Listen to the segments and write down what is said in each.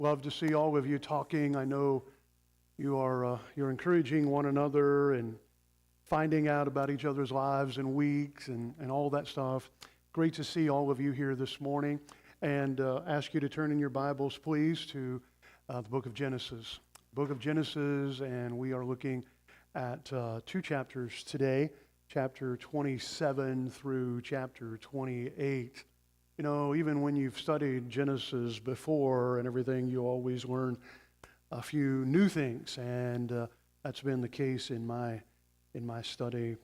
love to see all of you talking. I know you're encouraging one another and finding out about each other's lives and weeks and all that stuff. Great to see all of you here this morning, and ask you to turn in your Bibles, please, to the book of Genesis. Book of Genesis, and we are looking at two chapters today, chapter 27 through chapter 28. You know, even when you've studied Genesis before and everything, you always learn a few new things, and that's been the case in my study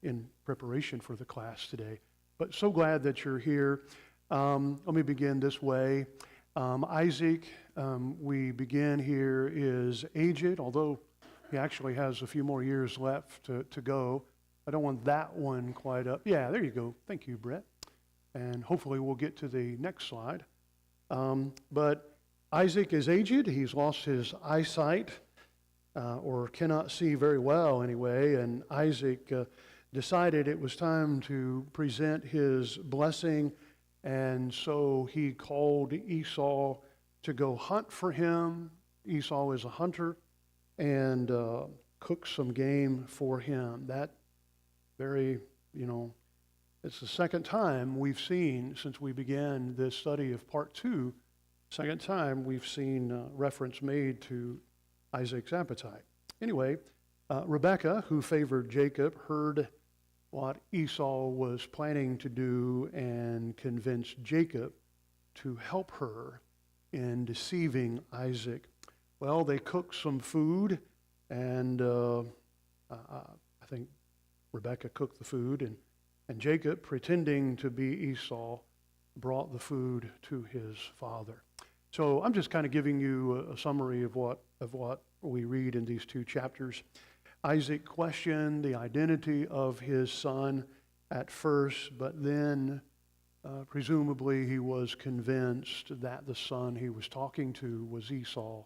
in preparation for the class today. But so glad that you're here. Let me begin this way. Isaac, we begin here, is aged, although he actually has a few more years left to go. I don't want that one quite up. Yeah, there you go. Thank you, Brett. And hopefully we'll get to the next slide. But Isaac is aged. He's lost his eyesight, or cannot see very well anyway. And Isaac decided it was time to present his blessing. And so he called Esau to go hunt for him. Esau is a hunter, and cook some game for him. That very, it's the second time we've seen, since we began this study of part 2, second time we've seen reference made to Isaac's appetite. Anyway, Rebekah, who favored Jacob, heard what Esau was planning to do and convinced Jacob to help her in deceiving Isaac. Well, they cooked some food, and I think Rebekah cooked the food, and Jacob, pretending to be Esau, brought the food to his father. So I'm just kind of giving you a summary of what we read in these two chapters. Isaac questioned the identity of his son at first, but then presumably he was convinced that the son he was talking to was Esau,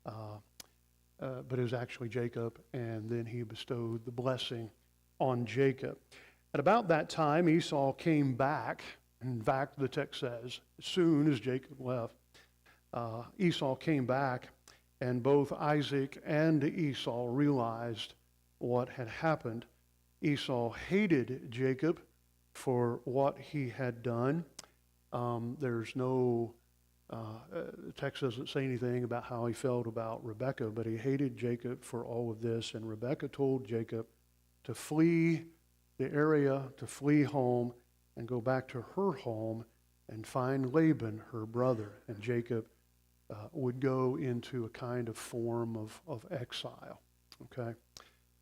but it was actually Jacob, and then he bestowed the blessing on Jacob. At about that time, Esau came back. In fact, the text says, as soon as Jacob left, Esau came back, and both Isaac and Esau realized what had happened. Esau hated Jacob for what he had done. There's no, the text doesn't say anything about how he felt about Rebekah, but he hated Jacob for all of this, and Rebekah told Jacob to flee the area, to flee home, and go back to her home and find Laban, her brother. And Jacob would go into a kind of form of exile. Okay?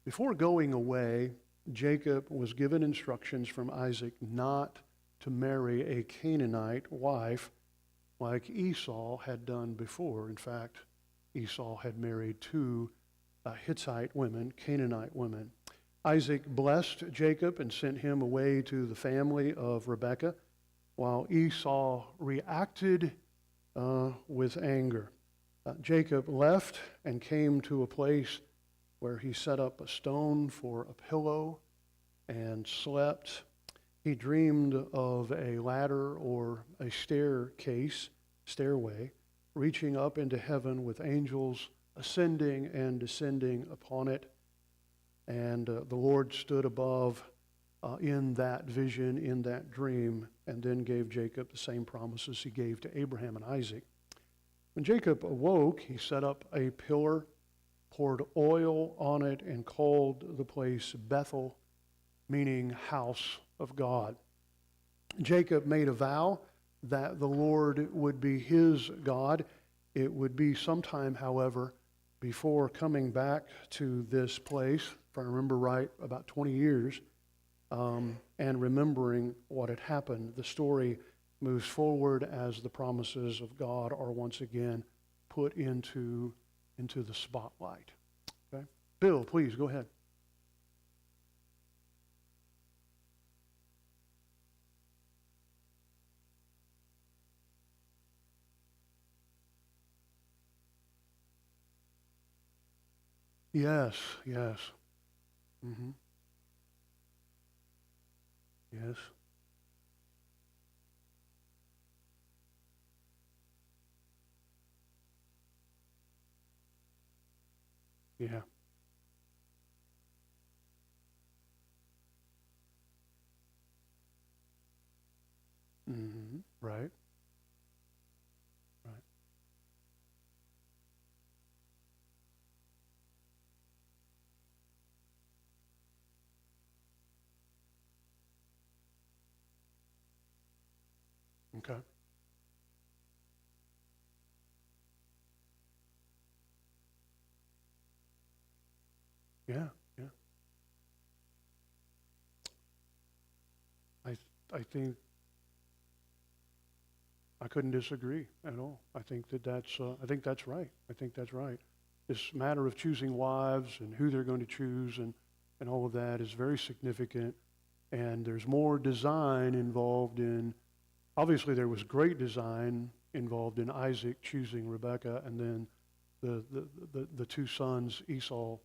Before going away, Jacob was given instructions from Isaac not to marry a Canaanite wife like Esau had done before. In fact, Esau had married two Hittite women, Canaanite women. Isaac blessed Jacob and sent him away to the family of Rebekah, while Esau reacted with anger. Jacob left and came to a place where he set up a stone for a pillow and slept. He dreamed of a ladder or a stairway, reaching up into heaven with angels ascending and descending upon it. And the Lord stood above in that vision, in that dream, and then gave Jacob the same promises he gave to Abraham and Isaac. When Jacob awoke, he set up a pillar, poured oil on it, and called the place Bethel, meaning house of God. Jacob made a vow that the Lord would be his God. It would be sometime, however, before coming back to this place, if I remember right, about 20 years, and remembering what had happened. The story moves forward as the promises of God are once again put into the spotlight. Okay? Bill, please go ahead. Yes. Mm-hmm. Yes. Yeah. Right. Right. Okay. Yeah. Yeah. I I think I couldn't disagree at all. I think that's right. I think that's right. This matter of choosing wives and who they're going to choose and all of that is very significant. And there's more design involved in. Obviously, there was great design involved in Isaac choosing Rebekah, and then the two sons, Esau.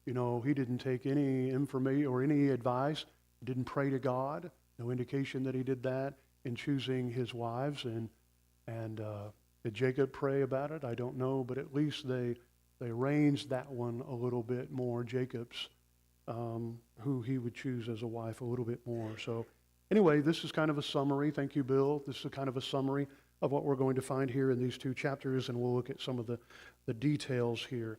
You know, he didn't take any information or any advice. Didn't pray to God. No indication that he did that in choosing his wives. And did Jacob pray about it? I don't know, but at least they arranged that one a little bit more. Jacob's who he would choose as a wife a little bit more. So anyway, this is kind of a summary. Thank you, Bill. This is kind of a summary of what we're going to find here in these two chapters, and we'll look at some of the details here.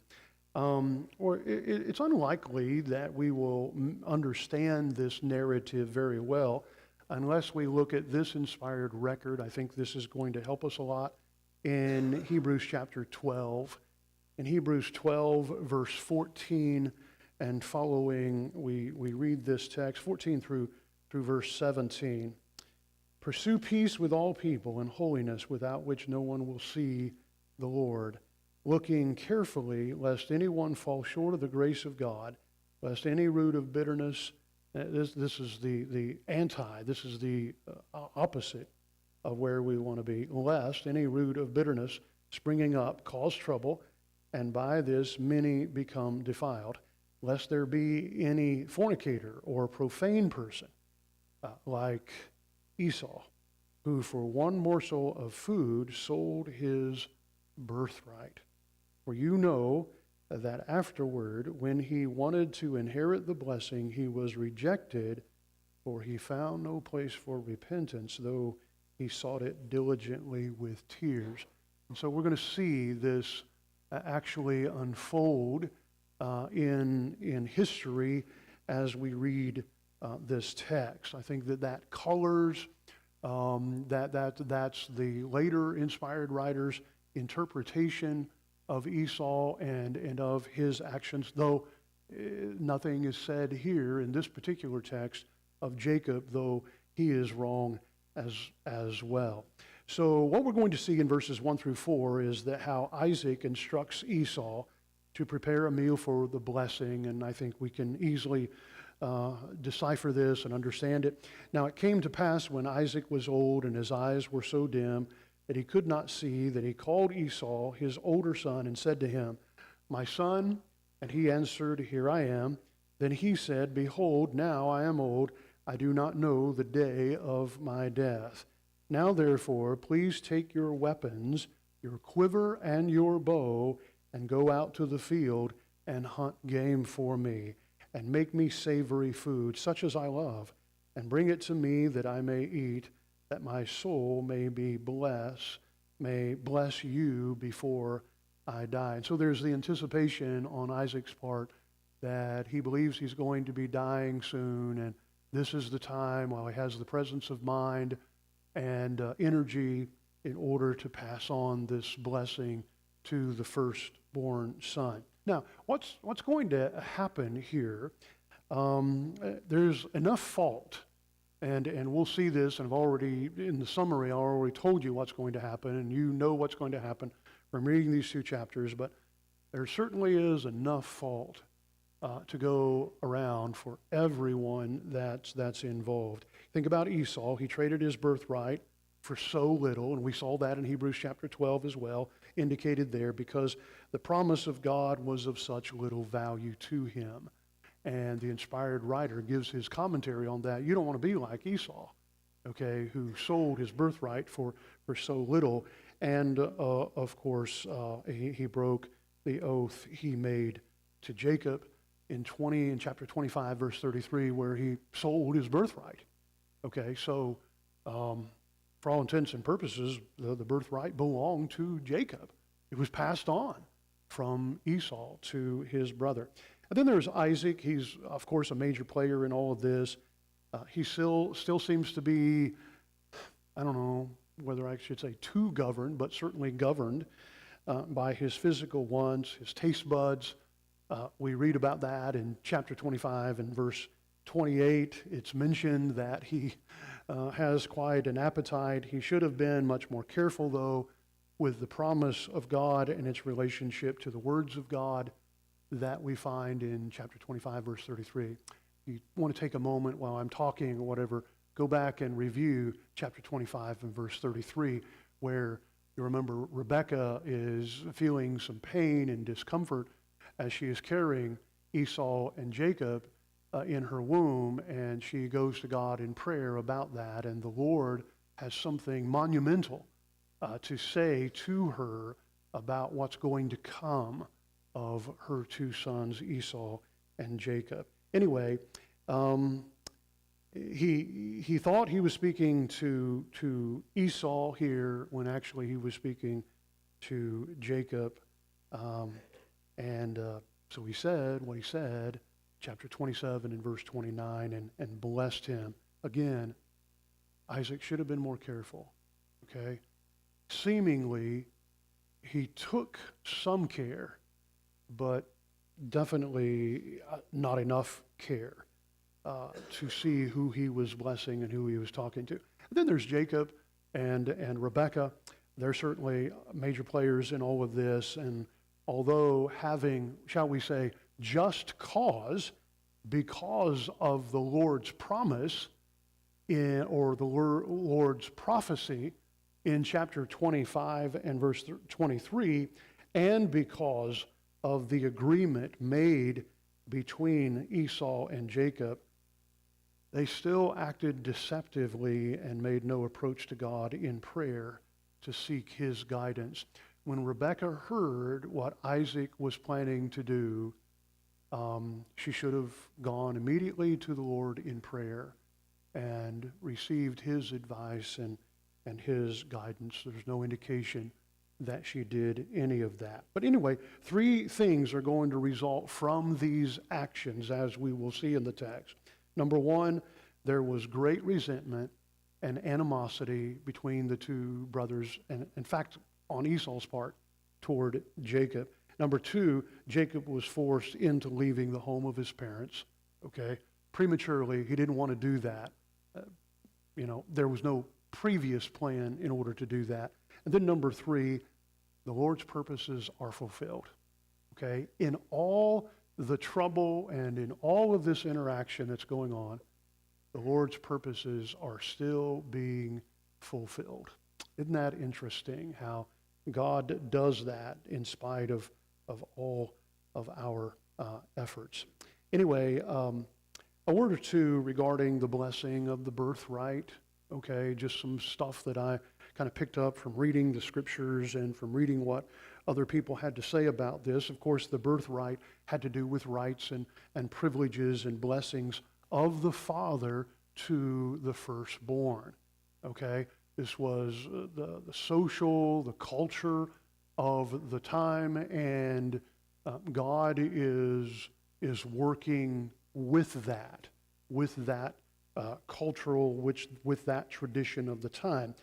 It's unlikely that we will understand this narrative very well unless we look at this inspired record. I think this is going to help us a lot in Hebrews chapter 12. In Hebrews 12, verse 14 and following, we read this text, 14 through verse 17. Pursue peace with all people and holiness, without which no one will see the Lord, looking carefully lest anyone fall short of the grace of God, lest any root of bitterness, this is the anti, this is the opposite of where we want to be, lest any root of bitterness springing up cause trouble, and by this many become defiled, lest there be any fornicator or profane person like Esau, who for one morsel of food sold his birthright. For you know that afterward, when he wanted to inherit the blessing, he was rejected, for he found no place for repentance, though he sought it diligently with tears. And so we're going to see this actually unfold in history as we read this text. I think that colors that's the later inspired writers' interpretation of Esau and of his actions, though nothing is said here in this particular text of Jacob, though he is wrong as well. So what we're going to see in verses 1 through 4 is that how Isaac instructs Esau to prepare a meal for the blessing, and I think we can easily decipher this and understand it. Now it came to pass when Isaac was old and his eyes were so dim that he could not see, that he called Esau, his older son, and said to him, "My son," and he answered, "Here I am." Then he said, "Behold, now I am old, I do not know the day of my death. Now therefore, please take your weapons, your quiver and your bow, and go out to the field and hunt game for me, and make me savory food, such as I love, and bring it to me that I may eat, that my soul may bless you before I die." And so there's the anticipation on Isaac's part that he believes he's going to be dying soon, and this is the time while he has the presence of mind and energy in order to pass on this blessing to the firstborn son. Now, what's going to happen here? There's enough fault, and we'll see this, and I've already, in the summary, I already told you what's going to happen, and you know what's going to happen from reading these two chapters, but there certainly is enough fault to go around for everyone that's involved. Think about Esau. He traded his birthright for so little, and we saw that in Hebrews chapter 12 as well, indicated there, because the promise of God was of such little value to him. And the inspired writer gives his commentary on that. You don't want to be like Esau, okay, who sold his birthright for so little. And of course, he broke the oath he made to Jacob in chapter 25, verse 33, where he sold his birthright. Okay, so for all intents and purposes, the birthright belonged to Jacob. It was passed on from Esau to his brother. And then there's Isaac. He's, of course, a major player in all of this. He still seems to be, I don't know whether I should say too governed, but certainly governed by his physical wants, his taste buds. We read about that in chapter 25 and verse 28. It's mentioned that he has quite an appetite. He should have been much more careful, though, with the promise of God and its relationship to the words of God that we find in chapter 25, verse 33. You want to take a moment while I'm talking or whatever, go back and review chapter 25 and verse 33, where you remember Rebekah is feeling some pain and discomfort as she is carrying Esau and Jacob in her womb, and she goes to God in prayer about that, and the Lord has something monumental to say to her about what's going to come of her two sons, Esau and Jacob. Anyway, he thought he was speaking to Esau here when actually he was speaking to Jacob. So he said what he said, chapter 27 and verse 29, and blessed him. Again, Isaac should have been more careful, okay? Seemingly, he took some care, but definitely not enough care to see who he was blessing and who he was talking to. And then there's Jacob and Rebekah. They're certainly major players in all of this, and although having, shall we say, just cause because of the Lord's promise or the Lord's prophecy in chapter 25 and verse 23, and because of the agreement made between Esau and Jacob, they still acted deceptively and made no approach to God in prayer to seek his guidance. When Rebekah heard what Isaac was planning to do, she should have gone immediately to the Lord in prayer and received his advice and his guidance. There's no indication that she did any of that. But anyway, three things are going to result from these actions, as we will see in the text. Number one, there was great resentment and animosity between the two brothers, and in fact, on Esau's part, toward Jacob. Number two, Jacob was forced into leaving the home of his parents, okay? Prematurely, he didn't want to do that. There was no previous plan in order to do that. And then number three, the Lord's purposes are fulfilled, okay? In all the trouble and in all of this interaction that's going on, the Lord's purposes are still being fulfilled. Isn't that interesting how God does that in spite of all of our efforts? Anyway, a word or two regarding the blessing of the birthright. Okay, just some stuff that I kind of picked up from reading the scriptures and from reading what other people had to say about this. Of course, the birthright had to do with rights and privileges and blessings of the father to the firstborn. Okay, this was the social, the culture of the time, and God is working with that cultural, with that tradition of the time.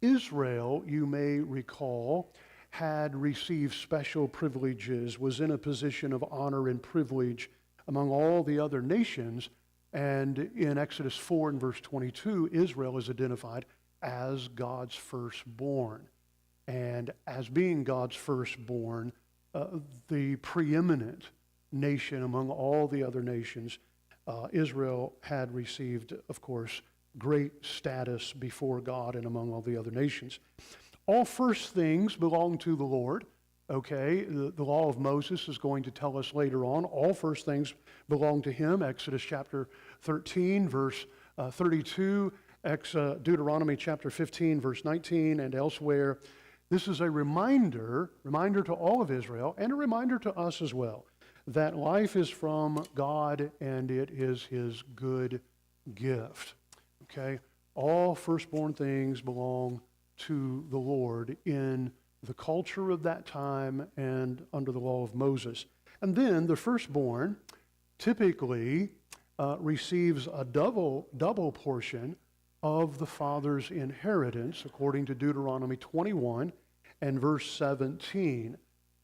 Israel, you may recall, had received special privileges, was in a position of honor and privilege among all the other nations, and in Exodus 4 and verse 22, Israel is identified as God's firstborn. And as being God's firstborn, the preeminent nation among all the other nations, Israel had received, of course, great status before God and among all the other nations. All first things belong to the Lord. Okay, the law of Moses is going to tell us later on, all first things belong to him. Exodus chapter 13, verse 32, Deuteronomy chapter 15, verse 19, and elsewhere. This is a reminder to all of Israel, and a reminder to us as well, that life is from God and it is his good gift. Okay? All firstborn things belong to the Lord in the culture of that time and under the law of Moses. And then the firstborn typically receives a double portion of the father's inheritance, according to Deuteronomy 21 and verse 17.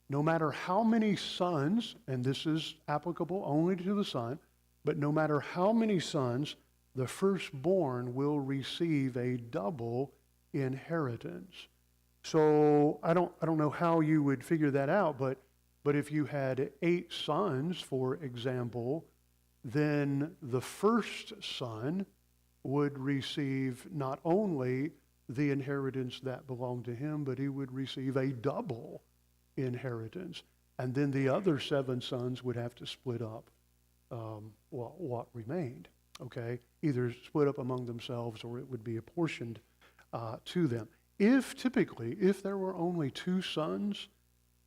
No matter how many sons, and this is applicable only to the son, but no matter how many sons, the firstborn will receive a double inheritance. So I don't know how you would figure that out, but if you had 8 sons, for example, then the first son would receive not only the inheritance that belonged to him, but he would receive a double inheritance. And then the other 7 sons would have to split up what remained, okay? Either split up among themselves or it would be apportioned to them. If there were only 2 sons,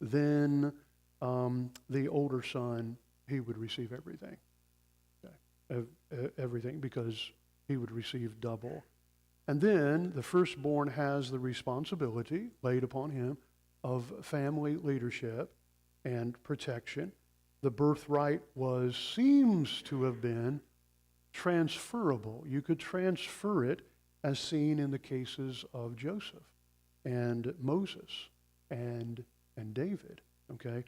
then the older son, he would receive everything. Okay? Everything, because he would receive double. And then the firstborn has the responsibility laid upon him of family leadership and protection. The birthright seems to have been transferable. You could transfer it, as seen in the cases of Joseph and Moses and David. Okay?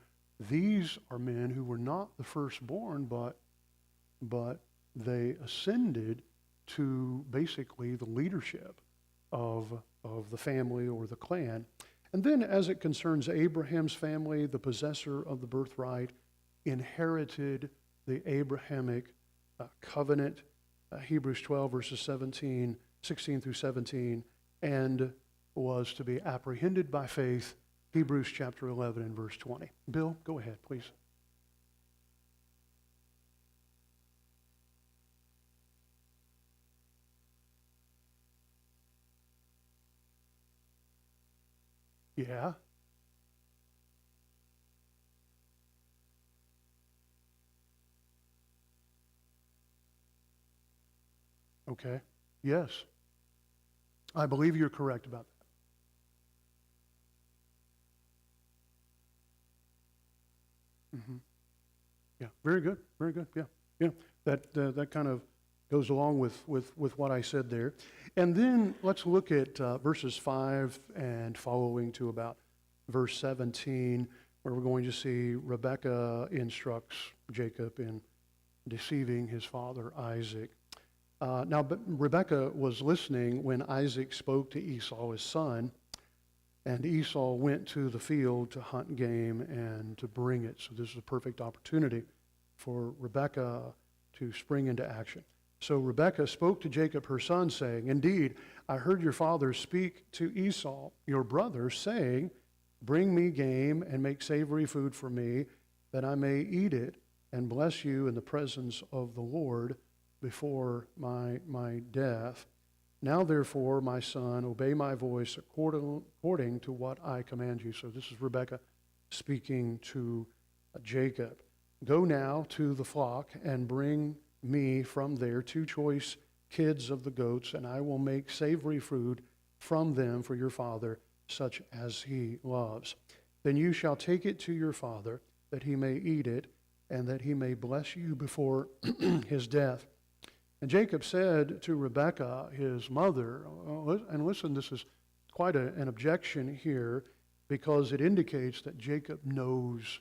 These are men who were not the firstborn, but they ascended to basically the leadership of the family or the clan. And then as it concerns Abraham's family, the possessor of the birthright inherited the Abrahamic covenant, Hebrews 12 verses 16 through 17, and was to be apprehended by faith, Hebrews chapter 11 and verse 20. Bill, go ahead, please. Yeah. Okay. Yes. I believe you're correct about that. Mm-hmm. Yeah. Very good. Very good. Yeah. Yeah. That kind of goes along with what I said there. And then let's look at verses 5 and following to about verse 17, where we're going to see Rebekah instructs Jacob in deceiving his father Isaac. But Rebekah was listening when Isaac spoke to Esau, his son, and Esau went to the field to hunt game and to bring it. So this is a perfect opportunity for Rebekah to spring into action. So Rebekah spoke to Jacob, her son, saying, "Indeed, I heard your father speak to Esau, your brother, saying, 'Bring me game and make savory food for me, that I may eat it and bless you in the presence of the Lord before my death. Now, therefore, my son, obey my voice according to what I command you.'" So this is Rebekah speaking to Jacob. "Go now to the flock and bring me from there 2 choice kids of the goats, and I will make savory food from them for your father, such as he loves. Then you shall take it to your father, that he may eat it, and that he may bless you before his death." And Jacob said to Rebekah, his mother, and listen, this is quite an objection here, because it indicates that Jacob knows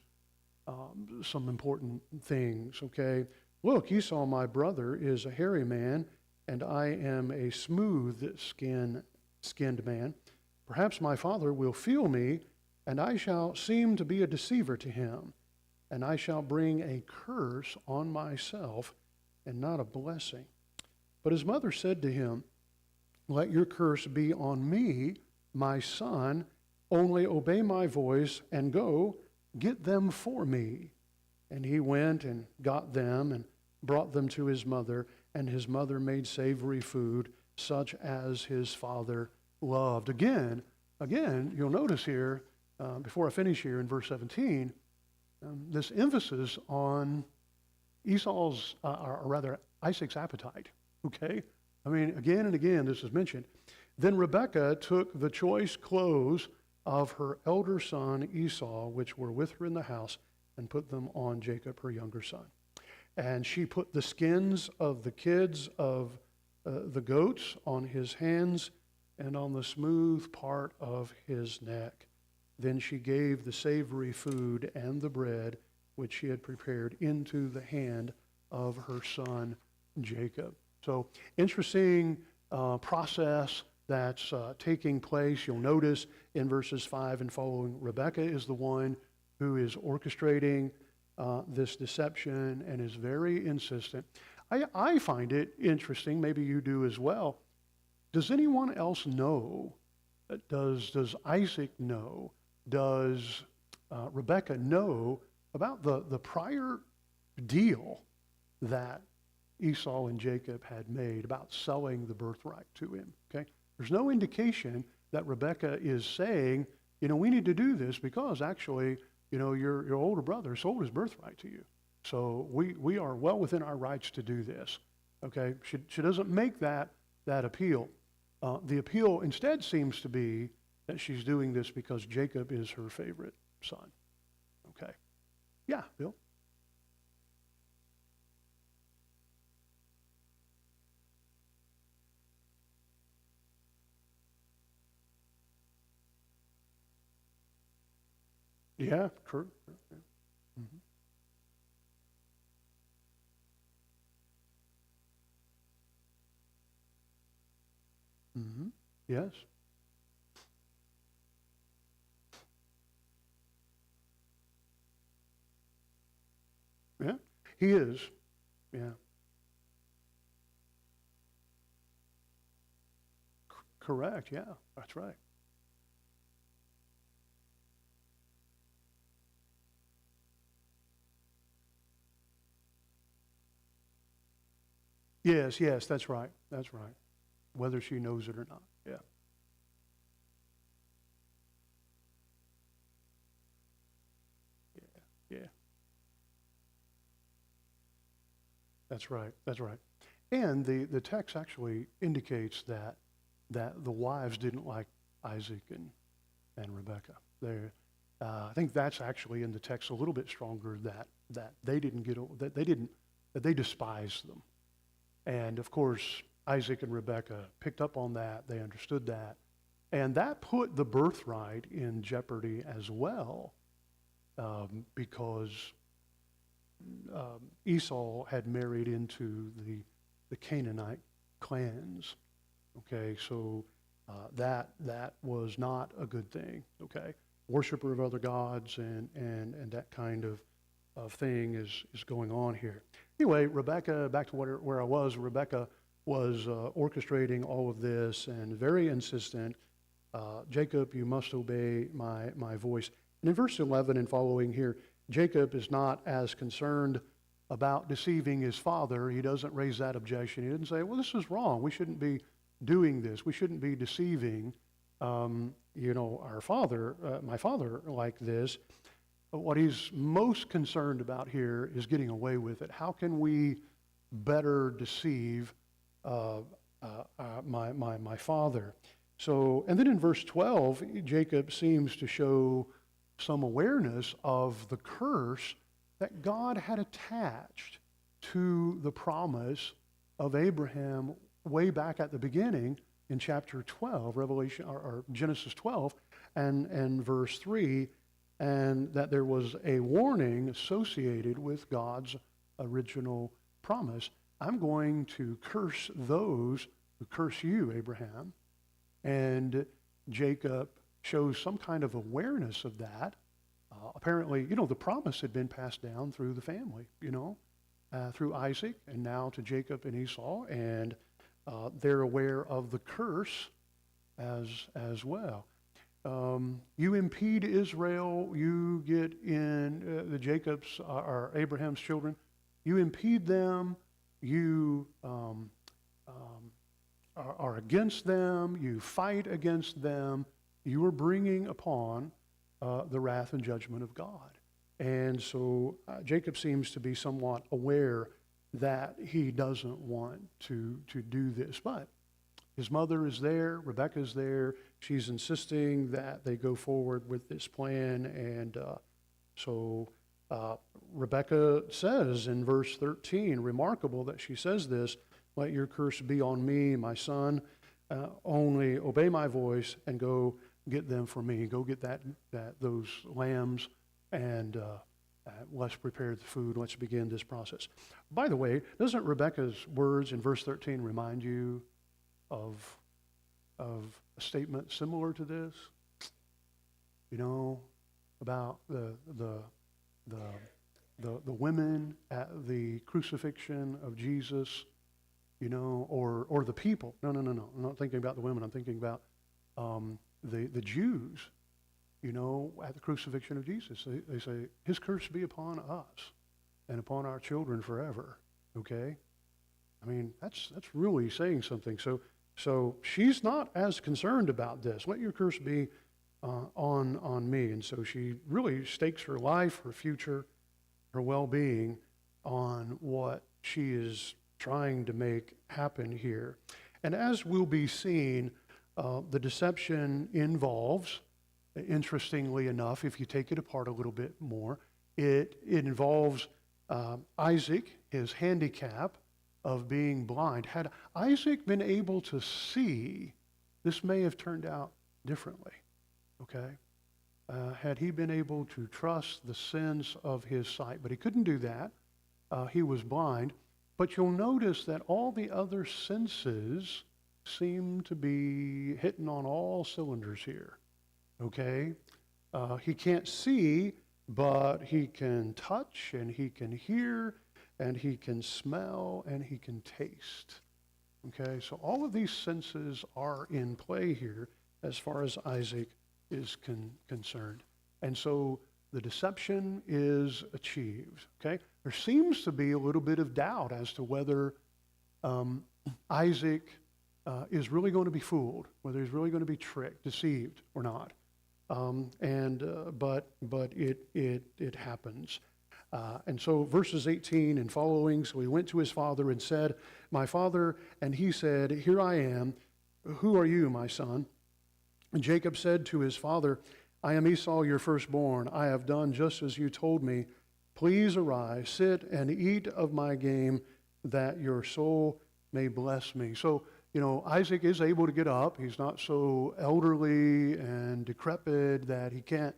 some important things, okay? "Look, Esau, my brother, is a hairy man, and I am a smooth-skinned man. Perhaps my father will feel me, and I shall seem to be a deceiver to him, and I shall bring a curse on myself and not a blessing." But his mother said to him, "Let your curse be on me, my son, only obey my voice and go get them for me." And he went and got them and brought them to his mother, and his mother made savory food, such as his father loved. Again, you'll notice here, before I finish here in verse 17, this emphasis on Esau's, or rather Isaac's appetite, okay? I mean, again and again, this is mentioned. Then Rebekah took the choice clothes of her elder son Esau, which were with her in the house, and put them on Jacob, her younger son. And she put the skins of the kids of the goats on his hands and on the smooth part of his neck. Then she gave the savory food and the bread which she had prepared into the hand of her son Jacob. So interesting process that's taking place. You'll notice in verses 5 and following, Rebekah is the one who is orchestrating this deception and is very insistent. I find it interesting, maybe you do as well. Does anyone else know? Does Isaac know? Does Rebekah know about the prior deal that Esau and Jacob had made about selling the birthright to him? Okay, there's no indication that Rebekah is saying, we need to do this because actually, your older brother sold his birthright to you. So we are well within our rights to do this. Okay, she doesn't make that appeal. The appeal instead seems to be that she's doing this because Jacob is her favorite son. Okay. Yeah, Bill? Yeah, true. Mm-hmm. Mm-hmm. Yes. Yeah, he is. Yeah, correct. Yeah, that's right. Yes, that's right. That's right. Whether she knows it or not. Yeah, yeah, yeah. That's right. That's right. And the text actually indicates that the wives didn't like Isaac and Rebekah. I think that's actually in the text a little bit stronger that they didn't get that they didn't that they despised them. And of course, Isaac and Rebekah picked up on that. They understood that, and that put the birthright in jeopardy as well, because Esau had married into the Canaanite clans. Okay, so that was not a good thing. Okay, worshiper of other gods and that kind of thing is going on here. Anyway, Rebekah, back to where I was. Rebekah was orchestrating all of this and very insistent. Jacob, you must obey my voice. And in verse 11 and following here, Jacob is not as concerned about deceiving his father. He doesn't raise that objection. He didn't say, well, this is wrong. We shouldn't be doing this. We shouldn't be deceiving, our father, my father, like this. But what he's most concerned about here is getting away with it. How can we better deceive my father? So, and then in verse 12, Jacob seems to show some awareness of the curse that God had attached to the promise of Abraham way back at the beginning in chapter 12, Revelation or Genesis 12, and verse 3, and that there was a warning associated with God's original promise. I'm going to curse those who curse you, Abraham. And Jacob shows some kind of awareness of that. Apparently, the promise had been passed down through the family, through Isaac and now to Jacob and Esau, and they're aware of the curse as well. You impede Israel, you get in the Jacob's or Abraham's children, you impede them, you are against them, you fight against them, you are bringing upon the wrath and judgment of God. And so Jacob seems to be somewhat aware that he doesn't want to do this. But his mother is there, Rebekah's there. She's insisting that they go forward with this plan. And so Rebekah says in verse 13, remarkable that she says this, let your curse be on me, my son. Only obey my voice and go get them for me. Go get those lambs and let's prepare the food. Let's begin this process. By the way, doesn't Rebekah's words in verse 13 remind you of a statement similar to this? You know, about the women at the crucifixion of Jesus, you know, or the people. No. I'm not thinking about the women. I'm thinking about the Jews, you know, at the crucifixion of Jesus. They say, his curse be upon us and upon our children forever. Okay? I mean, that's really saying something. So she's not as concerned about this. Let your curse be on me. And so she really stakes her life, her future, her well-being on what she is trying to make happen here. And as will be seen, the deception involves, interestingly enough, if you take it apart a little bit more, it involves Isaac, his handicap of being blind. Had Isaac been able to see, this may have turned out differently, okay? Had he been able to trust the sense of his sight, but he couldn't do that. He was blind. But you'll notice that all the other senses seem to be hitting on all cylinders here, okay? He can't see, but he can touch, and he can hear, and he can smell, and he can taste, okay? So all of these senses are in play here as far as Isaac is concerned. And so the deception is achieved, okay? There seems to be a little bit of doubt as to whether Isaac is really going to be fooled, whether he's really going to be tricked, deceived, or not. But it happens. And so verses 18 and following, so he went to his father and said, my father, and he said, here I am. Who are you, my son? And Jacob said to his father, I am Esau, your firstborn. I have done just as you told me. Please arise, sit and eat of my game, that your soul may bless me. So, you know, Isaac is able to get up. He's not so elderly and decrepit that he can't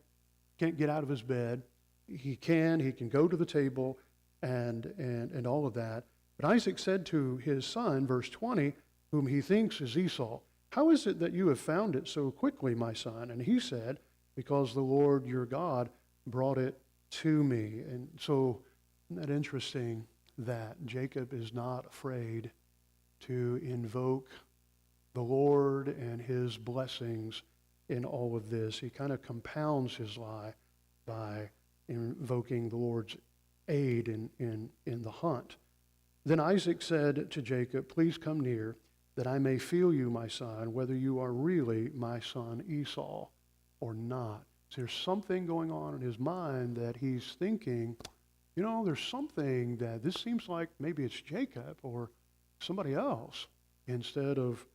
get out of his bed. He can go to the table and all of that. But Isaac said to his son, verse 20, whom he thinks is Esau, how is it that you have found it so quickly, my son? And he said, because the Lord your God brought it to me. And so, isn't that interesting that Jacob is not afraid to invoke the Lord and his blessings in all of this? He kind of compounds his lie by invoking the Lord's aid in the hunt. Then Isaac said to Jacob, please come near, that I may feel you, my son, whether you are really my son Esau or not. So there's something going on in his mind that he's thinking, you know, there's something that this seems like maybe it's Jacob or somebody else instead of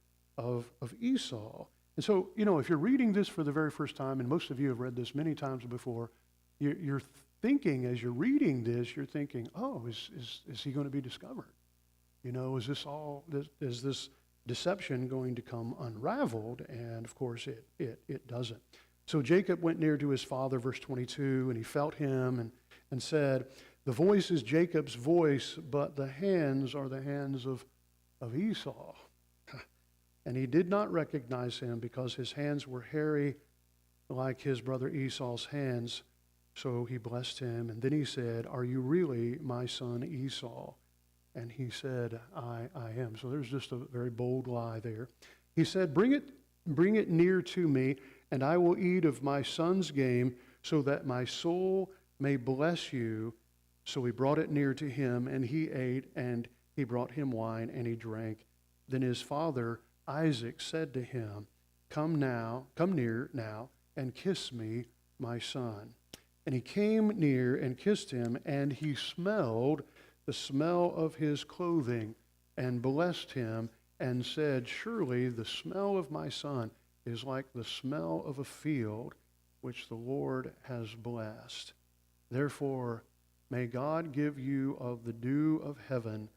Esau. And so, you know, if you're reading this for the very first time, and most of you have read this many times before, you're thinking as you're reading this, you're thinking, oh, is he going to be discovered? You know, is this deception going to come unraveled? And of course it doesn't. So Jacob went near to his father, verse 22, and he felt him and said, the voice is Jacob's voice, but the hands are the hands of Esau. And he did not recognize him because his hands were hairy like his brother Esau's hands. So he blessed him. And then he said, are you really my son Esau? And he said, I am. So there's just a very bold lie there. He said, bring it near to me, and I will eat of my son's game, so that my soul may bless you. So he brought it near to him, and he ate, and he brought him wine, and he drank. Then his father Isaac said to him, come near now, and kiss me, my son. And he came near and kissed him, and he smelled the smell of his clothing and blessed him and said, surely the smell of my son is like the smell of a field which the Lord has blessed. Therefore, may God give you of the dew of heaven,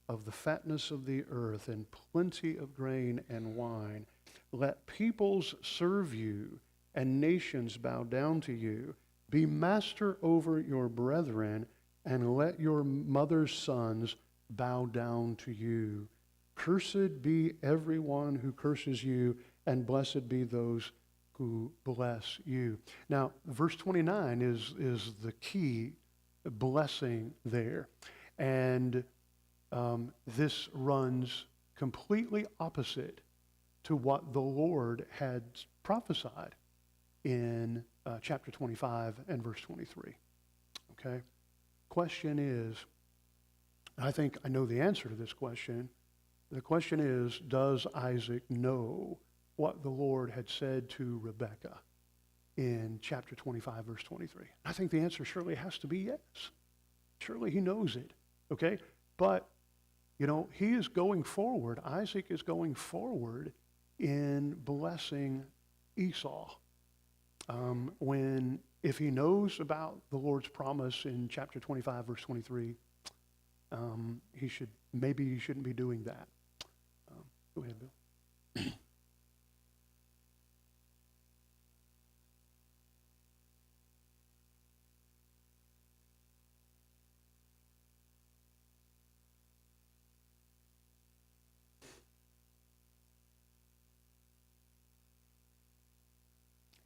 of the fatness of the earth, and plenty of grain and wine. Let peoples serve you, and nations bow down to you. Be master over your brethren, and let your mother's sons bow down to you. Cursed be everyone who curses you, and blessed be those who bless you. Now, verse 29 is the key blessing there. And this runs completely opposite to what the Lord had prophesied in chapter 25 and verse 23. Okay? Question is, I think I know the answer to this question. The question is, does Isaac know what the Lord had said to Rebekah in chapter 25, verse 23? I think the answer surely has to be yes. Surely he knows it, okay? But, he is going forward. Isaac is going forward in blessing Esau. If he knows about the Lord's promise in chapter 25, verse 23, he shouldn't be doing that. Go ahead, Bill.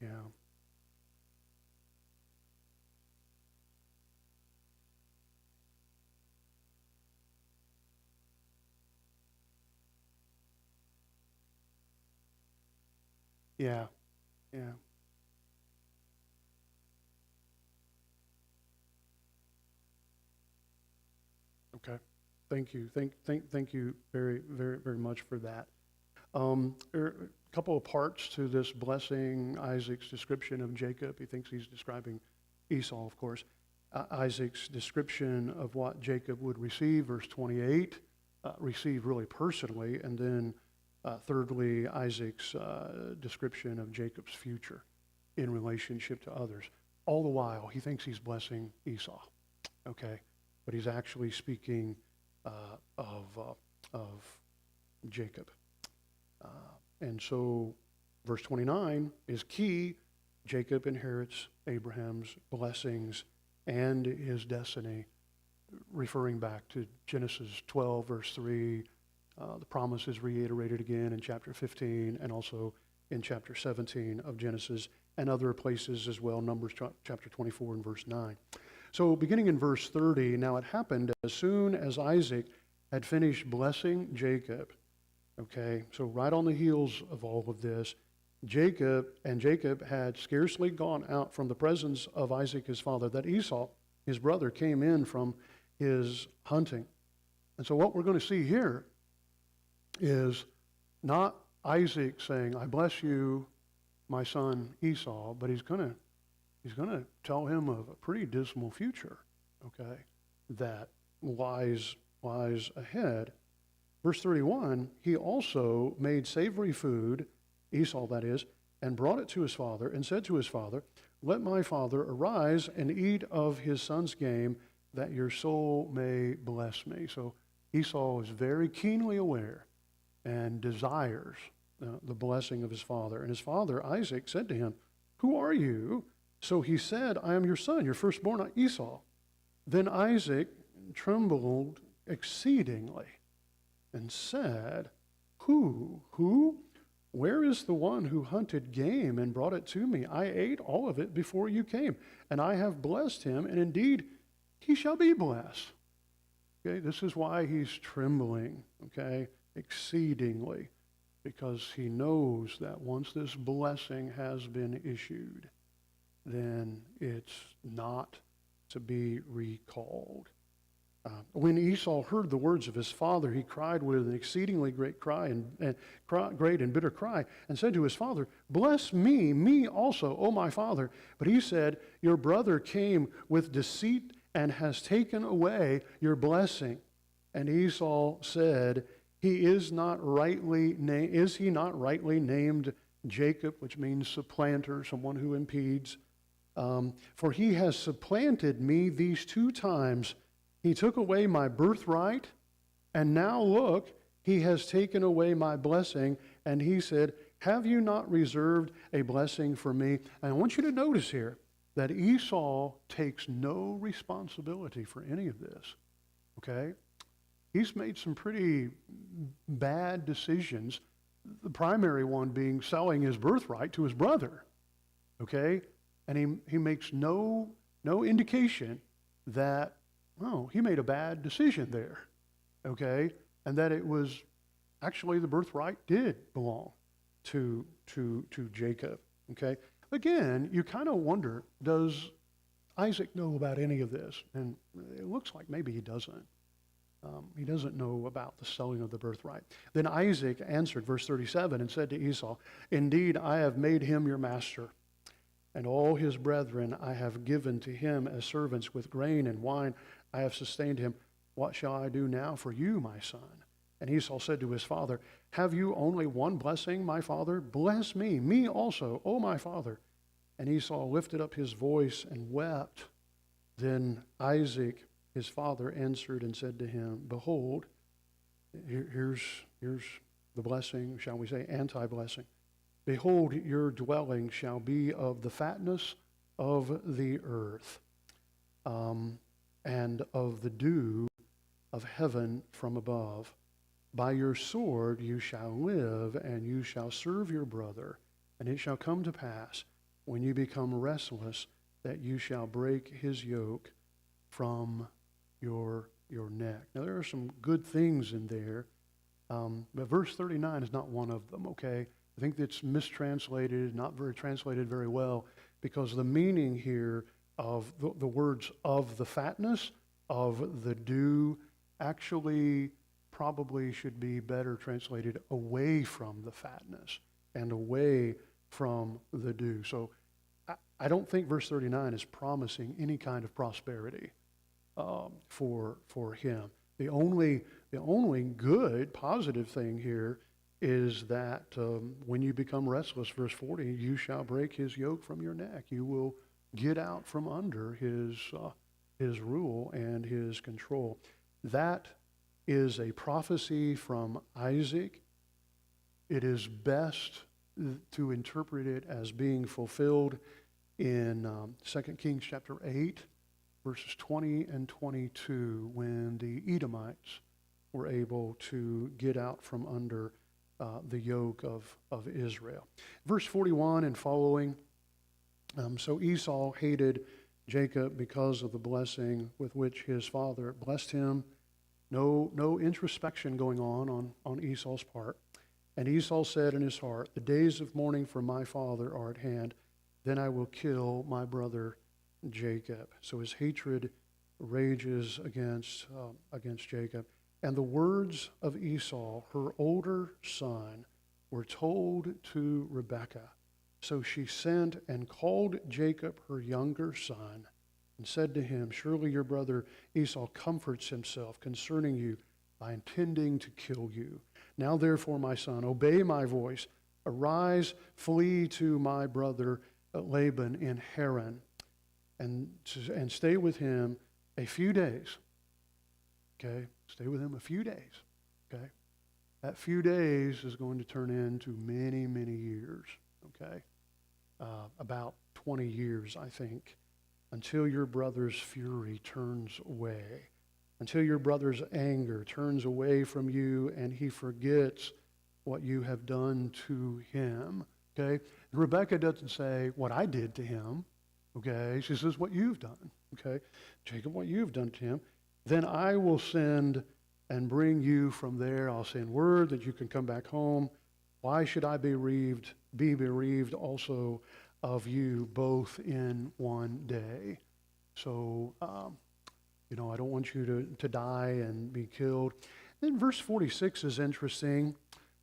Yeah. Yeah. Yeah. Okay. Thank you. Thank you very, very, very much for that. There are a couple of parts to this blessing, Isaac's description of Jacob. He thinks he's describing Esau, of course. Isaac's description of what Jacob would receive, verse 28, receive really personally, and then thirdly, Isaac's description of Jacob's future in relationship to others. All the while, he thinks he's blessing Esau, okay? But he's actually speaking of Jacob. And so verse 29 is key. Jacob inherits Abraham's blessings and his destiny, referring back to Genesis 12, verse 3. The promise is reiterated again in chapter 15 and also in chapter 17 of Genesis and other places as well, Numbers chapter 24 and verse 9. So beginning in verse 30, now it happened as soon as Isaac had finished blessing Jacob. Okay, so right on the heels of all of this, Jacob had scarcely gone out from the presence of Isaac his father, that Esau, his brother, came in from his hunting. And so what we're going to see here is not Isaac saying, I bless you, my son Esau, but he's going to tell him of a pretty dismal future, okay, that lies ahead. Verse 31, he also made savory food, Esau that is, and brought it to his father and said to his father, let my father arise and eat of his son's game, that your soul may bless me. So Esau is very keenly aware and desires the blessing of his father. And his father, Isaac, said to him, who are you? So he said, I am your son, your firstborn, Esau. Then Isaac trembled exceedingly and said, Who? Where is the one who hunted game and brought it to me? I ate all of it before you came, and I have blessed him, and indeed he shall be blessed. Okay, this is why he's trembling, okay, exceedingly, because he knows that once this blessing has been issued, then it's not to be recalled. When Esau heard the words of his father, he cried with an exceedingly great great and bitter cry, and said to his father, "Bless me also, O my father." But he said, "Your brother came with deceit and has taken away your blessing." And Esau said, Is he not rightly named Jacob, which means supplanter, someone who impedes? For he has supplanted me these 2 times. He took away my birthright, and now look, he has taken away my blessing. And he said, "Have you not reserved a blessing for me?" And I want you to notice here that Esau takes no responsibility for any of this, okay? He's made some pretty bad decisions, the primary one being selling his birthright to his brother, okay? And he makes no indication that, he made a bad decision there, okay? And that it was actually the birthright did belong to Jacob, okay? Again, you kind of wonder, does Isaac know about any of this? And it looks like maybe he doesn't. He doesn't know about the selling of the birthright. Then Isaac answered, verse 37, and said to Esau, "Indeed, I have made him your master, and all his brethren I have given to him as servants with grain and wine. I have sustained him. What shall I do now for you, my son?" And Esau said to his father, "Have you only one blessing, my father? Bless me also, O my father." And Esau lifted up his voice and wept. Then Isaac, his father, answered and said to him, "Behold, here's the blessing, shall we say, anti-blessing. Behold, your dwelling shall be of the fatness of the earth, and of the dew of heaven from above. By your sword you shall live, and you shall serve your brother. And it shall come to pass, when you become restless, that you shall break his yoke from your neck." Now, there are some good things in there, but verse 39 is not one of them, okay? I think it's mistranslated, not very translated very well, because the meaning here of the words "of the fatness," "of the dew," actually probably should be better translated "away from the fatness" and "away from the dew." So I don't think verse 39 is promising any kind of prosperity for him. The only good, positive thing here is that when you become restless, verse 40, you shall break his yoke from your neck. You will get out from under his rule and his control. That is a prophecy from Isaac. It is best to interpret it as being fulfilled in 2 Kings chapter 8, verses 20 and 22, when the Edomites were able to get out from under the yoke of Israel. Verse 41 and following, so Esau hated Jacob because of the blessing with which his father blessed him. No introspection going on Esau's part. And Esau said in his heart, "The days of mourning for my father are at hand. Then I will kill my brother Jacob." So his hatred rages against Jacob. And the words of Esau, her older son, were told to Rebekah. So she sent and called Jacob, her younger son, and said to him, "Surely your brother Esau comforts himself concerning you by intending to kill you. Now therefore, my son, obey my voice. Arise, flee to my brother Laban in Haran, and stay with him a few days." Okay, stay with him a few days. Okay, that few days is going to turn into many, many years. Okay, about 20 years, I think, until your brother's fury turns away, until your brother's anger turns away from you and he forgets what you have done to him. Okay, Rebekah doesn't say what I did to him. Okay, she says what you've done. Okay, Jacob, what you've done to him. Then I will send and bring you from there. I'll send word that you can come back home. Why should I be bereaved also of you both in one day? So I don't want you to die and be killed. Then verse 46 is interesting.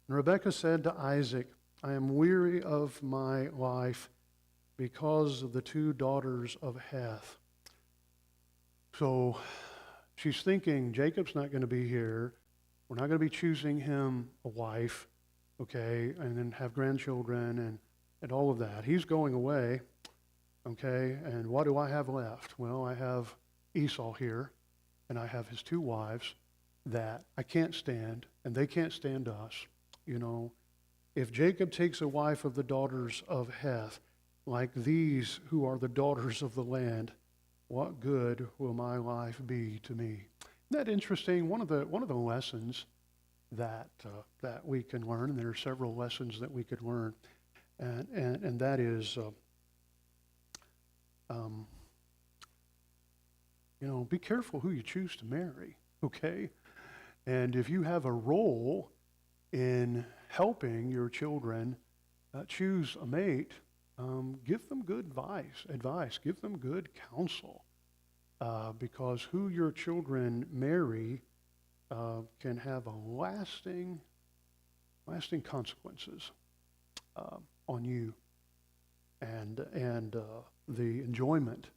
And Rebekah said to Isaac, I am weary of my life because of the two daughters of Heth. So she's thinking, Jacob's not going to be here. We're not going to be choosing him a wife, okay, and then have grandchildren and all of that. He's going away, okay, and what do I have left? Well, I have Esau here, and I have his two wives that I can't stand, and they can't stand us. If Jacob takes a wife of the daughters of Heth, like these who are the daughters of the land, what good will my life be to me? Isn't that interesting? One of the lessons that we can learn, and there are several lessons that we could learn, and that is, be careful who you choose to marry, okay? And if you have a role in helping your children choose a mate, give them good advice, give them good counsel, because who your children marry can have a lasting consequences on you and the enjoyment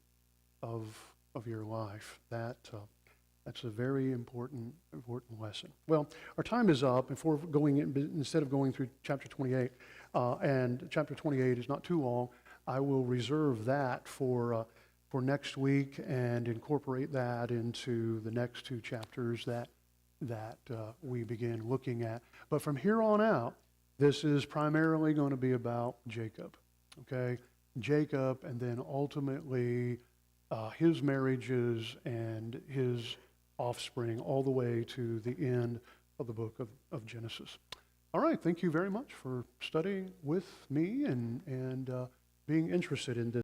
of your life. That's a very important lesson. Well, our time is up. Instead of going through chapter 28, and chapter 28 is not too long, I will reserve that for next week and incorporate that into the next two chapters that we begin looking at. But from here on out, this is primarily going to be about Jacob, okay? Jacob, and then ultimately his marriages and his offspring all the way to the end of the book of Genesis. All right, thank you very much for studying with me and being interested in this.